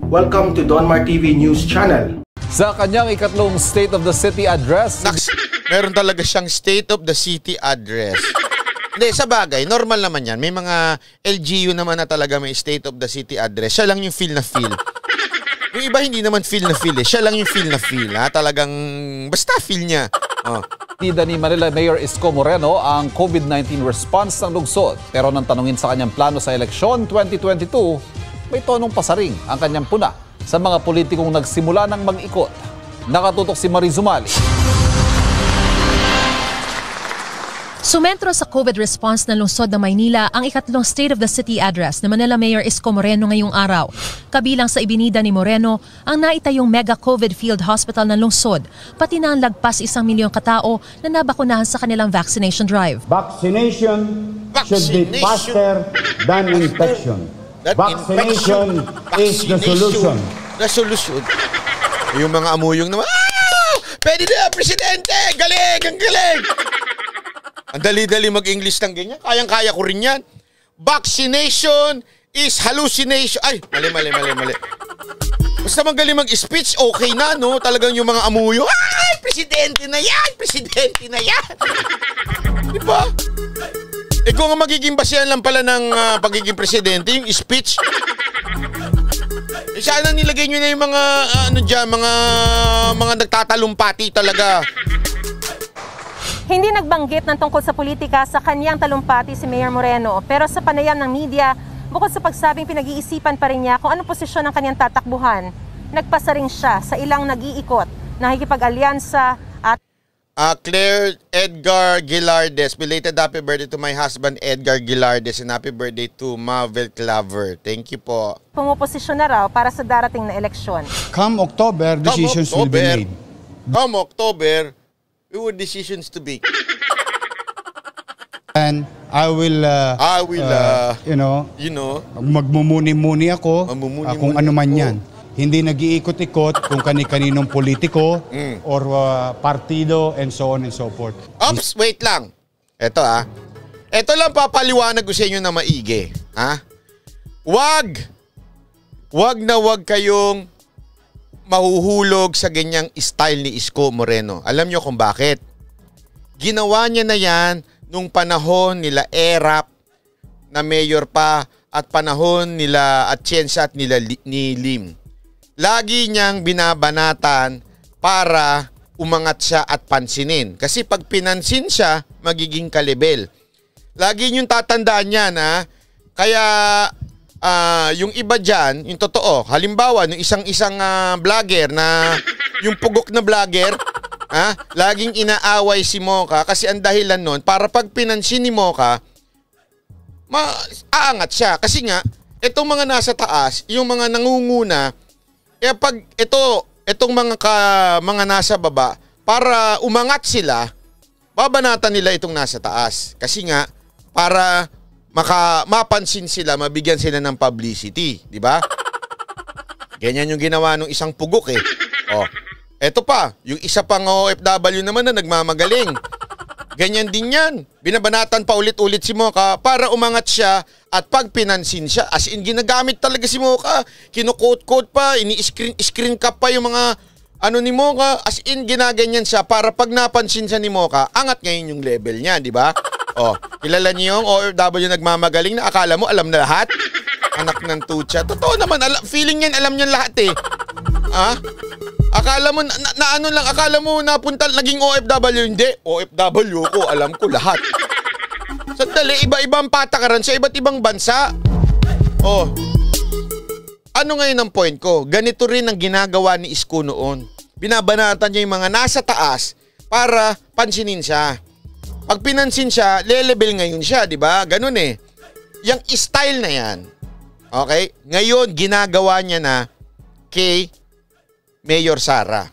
Welcome to Donmar TV News Channel. Sa kanyang ikatlong State of the City Address, meron talaga siyang State of the City Address. Hindi, sa bagay, normal naman yan. May mga LGU naman na talaga may State of the City Address. Siya lang yung feel na feel. Yung iba hindi naman feel na feel eh. Siya lang yung feel na feel. Ha? Talagang basta feel niya. Oh. Tida ni Manila Mayor Isko Moreno ang COVID-19 response ng lungsod. Pero nang tanungin sa kanyang plano sa eleksyon 2022, may tonong pasaring ang kanyang puna sa mga politikong nagsimula ng mag-ikot. Nakatutok si Marie Zumali. Sumentro sa COVID response ng lungsod ng Maynila ang ikatlong State of the City Address ni Manila Mayor Isko Moreno ngayong araw. Kabilang sa ibinida ni Moreno ang naitayong mega COVID field hospital ng lungsod, pati na ang lagpas 1 milyong katao na nabakunahan sa kanilang vaccination drive. Vaccination should be faster than infection. Vaccination is the solution. The solution. Yung mga amuyong naman, pwede na, Presidente! Galing! Ang galing! Ang dali-dali mag-English ng ganyan. Kayang-kaya ko rin yan. Vaccination is hallucination. Ay, mali. Basta magaling mag-speech, okay na, no? Talagang yung mga amuyo, ay, Presidente na yan! Presidente na yan! Diba? Eh kung ang magiging basihan lang pala ng pagiging presidente, yung speech, eh sana nilagay nyo na yung mga, mga nagtatalumpati talaga. Hindi nagbanggit ng tungkol sa politika sa kanyang talumpati si Mayor Moreno, pero sa panayam ng media, bukod sa pagsabing pinag-iisipan pa rin niya kung anong posisyon ng kanyang tatakbuhan, nagpasa rin siya sa ilang nag-iikot, nakikipag-alyansa at Claire Edgar Gilardes, belated happy birthday to my husband Edgar Gilardes and happy birthday to Mavel Claver. Thank you po. Pumoposisyon na raw para sa darating na eleksyon. Come October, decisions will be made. Come October, decisions to be. And I will, magmumuni-muni ako kung ano man yan. Hindi nag-iikot-ikot kung kani-kaninong politiko or partido and so on and so forth. Ops, wait lang. Ito Ito lang papaliwanag ko sa inyo na maigi. Wag kayong mahuhulog sa ganyang style ni Isko Moreno. Alam nyo kung bakit? Ginawa niya na yan nung panahon nila Erap na mayor pa at panahon nila Atienza at ni Lim. Lagi niyang binabanatan para umangat siya at pansinin. Kasi pag pinansin siya, magiging kalibel. Lagi niyong tatandaan yan, Kaya yung iba dyan, yung totoo, halimbawa, yung isang vlogger na, yung pugok na vlogger, laging inaaway si Mocha kasi ang dahilan nun, para pag pinansin ni Mocha, aangat siya. Kasi nga, itong mga nasa taas, yung mga nangunguna, pag itong mga nasa baba, para umangat sila, babanatan nila itong nasa taas. Kasi nga, para mapansin sila, mabigyan sila ng publicity, di ba? Ganyan yung ginawa ng isang pugok eh. Eto pa, yung isa pang OFW naman na nagmamagaling. Ganyan din yan. Binabanatan pa ulit-ulit si Mocha para umangat siya at pag pinansin siya, as in ginagamit talaga si Mocha. Kinukot-kot pa, ini-screen cap pa yung mga ni Mocha. As in ginaganyan siya para pag napansin siya ni Mocha, angat ngayon yung level niya, di ba? Kilala niyo yung OFW nagmamagaling na akala mo alam na lahat? Anak ng tutsa. Totoo naman, feeling niyan alam niyan lahat eh. Akala mo akala mo napunta naging OFW, hindi. OFW ko, alam ko lahat. Sandali, iba-ibang patakaran sa iba't ibang bansa. Ano ngayon ang point ko? Ganito rin ang ginagawa ni Isko noon. Binabanatan niya yung mga nasa taas para pansinin siya. Pag pinansin siya, le-level ngayon siya, di ba? Ganun eh. Yung style na yan. Okay? Ngayon, ginagawa niya na kay Mayor Sara.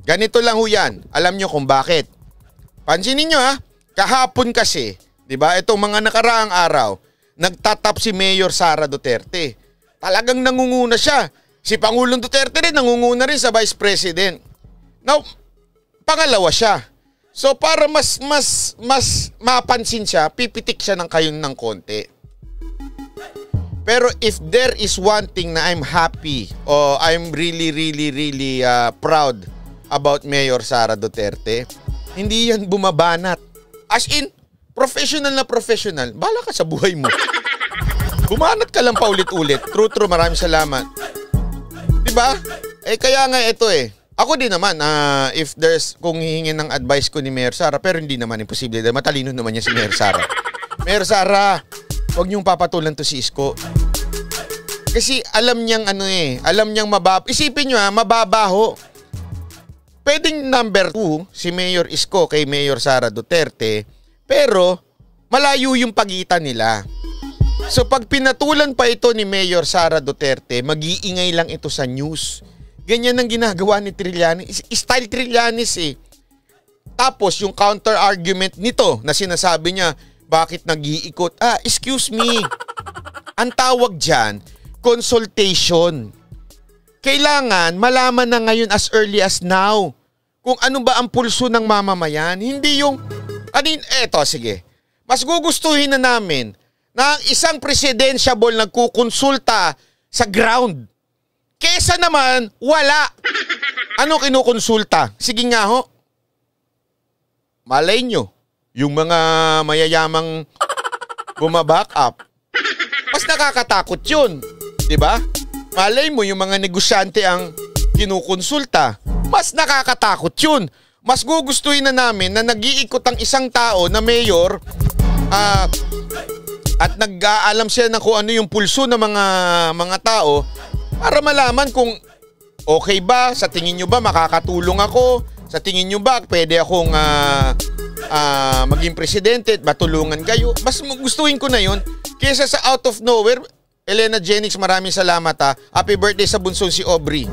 Ganito lang ho yan. Alam nyo kung bakit. Pansinin nyo kahapon kasi, di ba, itong mga nakaraang araw, nagtatap si Mayor Sara Duterte. Talagang nangunguna siya. Si Pangulong Duterte rin, nangunguna rin sa Vice President. Now, pangalawa siya. So, para mas mapansin siya, pipitik siya ng kayon ng konti. Pero if there is one thing na I'm happy o I'm really proud about Mayor Sara Duterte, hindi yan bumabanat. As in, professional na professional. Bahala ka sa buhay mo. Bumanat ka lang paulit-ulit. True, maraming salamat. Diba? Kaya nga ito Ako din naman, if there's, kung hihingin ng advice ko ni Mayor Sara, pero hindi naman imposible. Dahil matalino naman niya si Mayor Sara. Mayor Sara, huwag niyong papatulan to si Isko. Kasi alam niyang alam niyang isipin niyo mababaho. Pwedeng number 2 si Mayor Isko kay Mayor Sara Duterte, pero malayo yung pagitan nila. So pag pinatulan pa ito ni Mayor Sara Duterte, mag-iingay lang ito sa news. Ganyan ang ginagawa ni Trillanes. Style Trillanes Tapos yung counter argument nito na sinasabi niya, bakit nag-iikot? Excuse me. Ang tawag dyan, consultation. Kailangan malaman na ngayon as early as now kung ano ba ang pulso ng mamamayan. Hindi yung, sige. Mas gugustuhin na namin na isang presidentiable nagkukonsulta sa ground. Kesa naman, wala. Ano kinukonsulta? Sige nga ho. Malay nyo, yung mga mayayamang bumaback up, mas nakakatakot yun. Diba? Malay mo yung mga negosyante ang kinukonsulta, mas nakakatakot yun. Mas gugustuhin na namin na nag-iikot ang isang tao na mayor at nag-aalam siya na kung ano yung pulso ng mga tao para malaman kung okay ba, sa tingin nyo ba makakatulong ako, sa tingin nyo ba pwede akong maging presidente at matulungan kayo. Mas gustuhin ko na yun kaysa sa out of nowhere. Elena Jennings, maraming salamat Happy birthday sa bunsong si Aubrey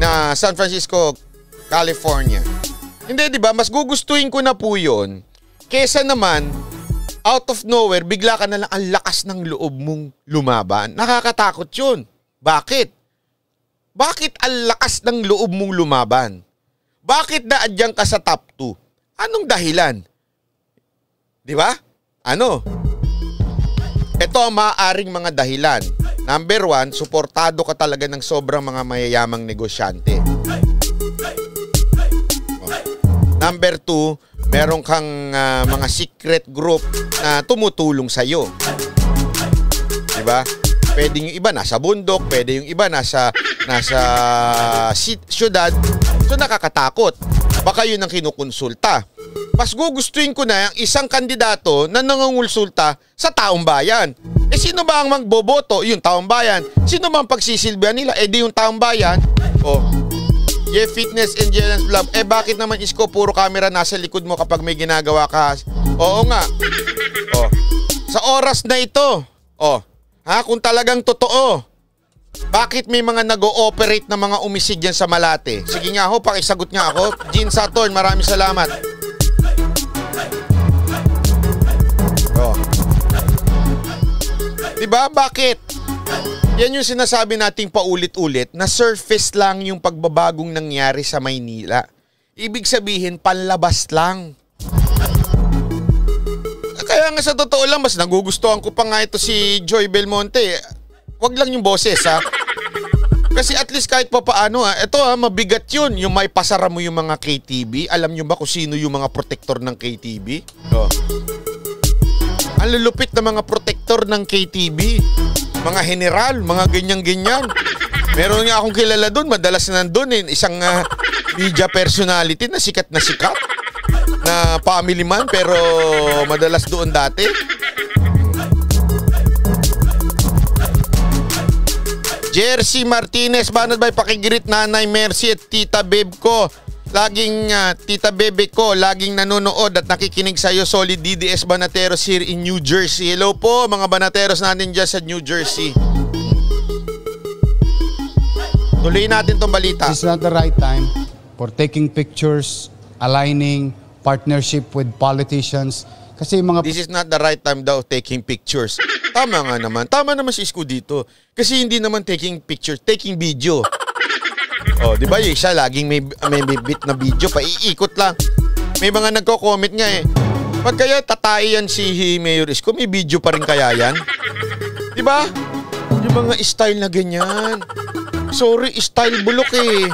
na San Francisco, California. Hindi, di ba? Mas gugustuhin ko na po yun kaysa naman out of nowhere, bigla ka na lang ang lakas ng loob mong lumaban. Nakakatakot yun. Bakit? Bakit ang lakas ng loob mong lumaban? Bakit naadyan ka sa top 2? Anong dahilan? Di ba? Ano? Ito ang maaaring mga dahilan. Number 1, suportado ka talaga ng sobrang mga mayayamang negosyante. Number 2, meron kang mga secret group na tumutulong sa'yo. Diba? Pwede yung iba nasa bundok, pwede yung iba nasa syudad. So nakakatakot. Baka yun ang kinukonsulta. Mas gugustuhin ko na yung isang kandidato na nangungonsulta sa taong bayan. Sino ba ang magboboto? Yung taong bayan. Sino ba ang pagsisilbihan nila? Di yung taong bayan. Fitness and Endurance Club. Bakit naman Isko, puro camera nasa likod mo kapag may ginagawa ka? Oo nga. Sa oras na ito. Kung talagang totoo, bakit may mga nag-ooperate na mga umisig yan sa Malate? Sige nga ho, pakisagot nga ako. Jean Saturn, maraming salamat. Diba? Bakit? Yan yung sinasabi nating paulit-ulit na surface lang yung pagbabagong nangyari sa Maynila. Ibig sabihin, panlabas lang. Kaya nga sa totoo lang, mas nagugustuhan ko pa nga ito si Joy Belmonte. Wag lang yung boses Kasi at least kahit pa paano ito mabigat yun. Yung may pasara mo yung mga KTV. Alam nyo ba kung sino yung mga protector ng KTV? Ang lulupit na mga protector ng KTV. Mga general, mga ganyan-ganyan. Meron nga akong kilala doon, madalas na nandun isang media personality na sikat na family man pero madalas doon dati. Jersey Martinez, banad ba'y pakigirit Nanay Mercy at Tita Bebe ko. Tita Bebe ko, laging nanonood at nakikinig sa'yo. Solid DDS Banateros here in New Jersey. Hello po mga Banateros natin dyan sa New Jersey. Tuloy natin tong balita. This is not the right time for taking pictures, aligning partnership with politicians. Kasi mga This is not the right time daw taking pictures. Tama nga naman. Tama naman si Isko dito. Kasi hindi naman taking pictures, taking video. Di ba yung isa laging may bit na video pa iikot lang. May mga nagko-comment nga Pag kaya tatayan si Mayor Isko, may video pa rin kaya yan? Di ba? Yung mga style na ganyan. Sorry, style bulok eh.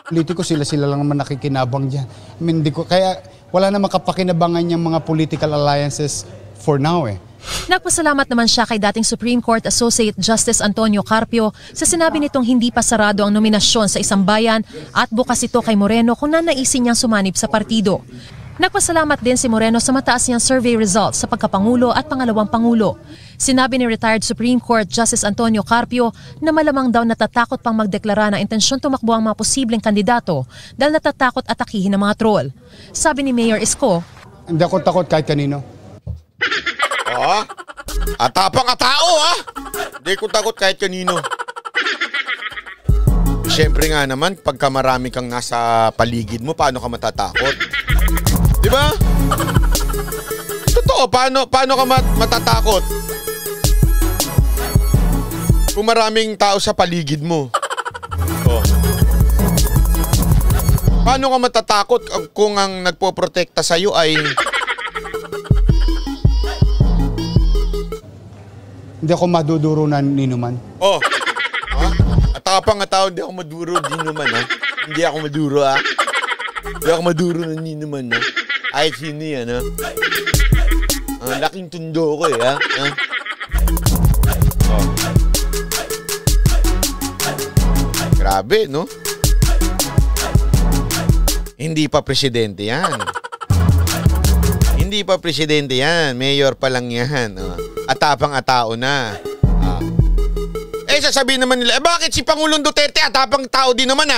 Politiko, sila lang naman nakikinabang dyan. I mean, kaya wala na makapakinabangan yung mga political alliances for now eh. Nagpasalamat naman siya kay dating Supreme Court Associate Justice Antonio Carpio sa sinabi nitong hindi pa sarado ang nominasyon sa isang bayan at bukas ito kay Moreno kung nanaisin niyang sumanib sa partido. Nagpasalamat din si Moreno sa mataas niyang survey results sa pagkapangulo at pangalawang pangulo. Sinabi ni retired Supreme Court Justice Antonio Carpio na malamang daw natatakot pang magdeklara ng intensyon tumakbo ang mga posibleng kandidato dahil natatakot atakihin ng mga troll. Sabi ni Mayor Isko, hindi ako takot kahit kanino. Atapang atao Hindi ko takot kahit kanino. Siyempre nga naman, pagka marami kang nasa paligid mo, paano ka matatakot? Di ba? Totoo, paano ka matatakot? Kung maraming tao sa paligid mo. Paano ka matatakot kung ang nagpoprotekta sa'yo ay... Hindi ako maduduro na ninuman. Atapang nga tao, hindi ako maduro din naman Hindi ako maduro Hindi ako maduro na ninuman Ay, sino yan laking tundo ko Grabe, no? Hindi pa presidente yan. Hindi pa presidente yan. Mayor pa lang yan. Atapang-atao na. Sasabihin naman nila, bakit si Pangulong Duterte atapang tao din naman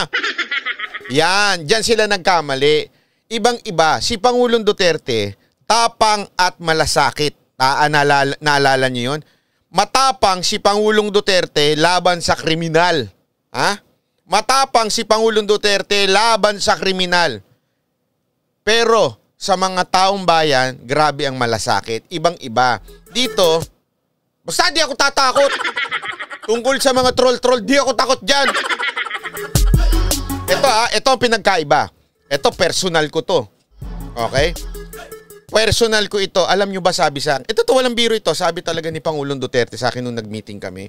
Yan, dyan sila nagkamali. Ibang-iba, si Pangulong Duterte, tapang at malasakit. Naalala niyo yun? Matapang si Pangulong Duterte laban sa kriminal. Matapang si Pangulong Duterte laban sa kriminal. Pero sa mga taong bayan, grabe ang malasakit. Ibang-iba. Dito, basta di ako tatakot. Tungkol sa mga troll-troll, di ako takot dyan. Ito ang pinagkaiba. Ito, personal ko to. Okay? Personal ko ito. Alam nyo ba, sabi sa akin, ito walang biro ito. Sabi talaga ni Pangulong Duterte sa akin nung nag-meeting kami.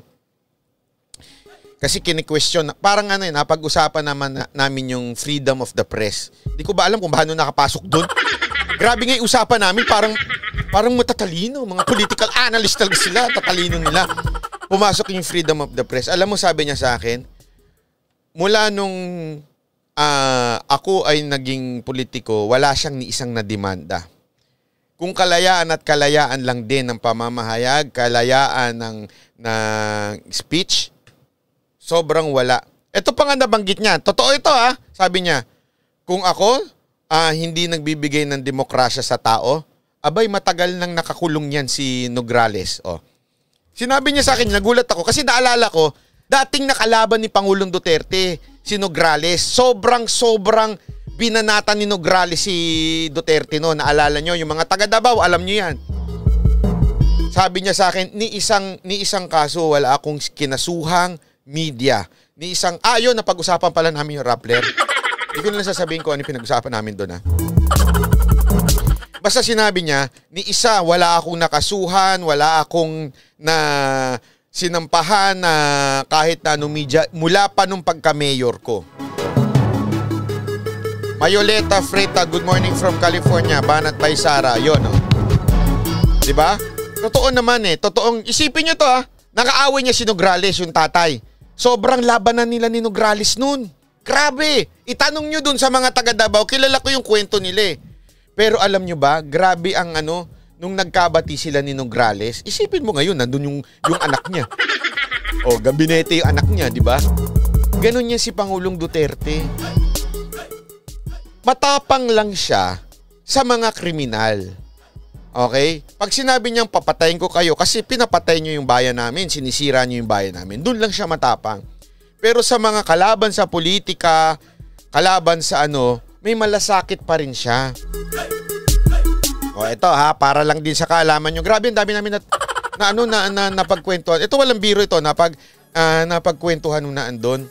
Kasi kini-question, parang napag-usapan namin yung freedom of the press. Di ko ba alam kung paano nakapasok doon. Grabe nga yung usapan namin, parang matatalino. Mga political analyst talaga sila, tatalino nila. Pumasok yung freedom of the press. Alam mo, sabi niya sa akin, mula nung ako ay naging politiko, wala siyang ni isang na demanda. Kung kalayaan at kalayaan lang din ng pamamahayag, kalayaan ng speech, sobrang wala. Ito pa nga nabanggit niya. Totoo ito Sabi niya, kung ako hindi nagbibigay ng demokrasya sa tao, abay matagal nang nakakulong yan si Nograles. Sinabi niya sa akin, nagulat ako kasi naalala ko, dating nakalaban ni Pangulong Duterte, si Nograles. Sobrang binanatan ni Nograles si Duterte no. Naalala nyo, yung mga taga Davao, alam nyo yan. Sabi niya sa akin, ni isang kaso wala akong kinasuhang media. Ni isang, yun, napag-usapan pala namin yung Rappler. Hindi ko na lang sasabihin ko ano yung pinag-usapan namin doon Basta sinabi niya, ni isa, wala akong nakasuhan, wala akong sinampahan na kahit na anong media mula pa nung pagka-mayor ko. Mayoleta Freta, good morning from California. Banat by Sara. Yun, Diba? Totoo naman Totoong, isipin nyo to nakaaway niya si Nograles, yung tatay. Sobrang labanan nila ni Nograles nun. Grabe. Itanong nyo dun sa mga taga Davao, kilala ko yung kwento nila Pero alam nyo ba, grabe ang nung nagkabati sila ni Nograles, isipin mo ngayon, nandun yung anak niya. Gabinete yung anak niya, di ba? Ganon niya si Pangulong Duterte. Matapang lang siya sa mga kriminal. Okay? Pag sinabi niyang papatayin ko kayo, kasi pinapatay niyo yung bayan namin, sinisira niyo yung bayan namin, dun lang siya matapang. Pero sa mga kalaban sa politika, kalaban sa may malasakit pa rin siya. Ito para lang din sa kaalaman nyo. Grabe, ang dami namin napagkwentuhan. Ito walang biro ito, napagkwentuhan nung naandun.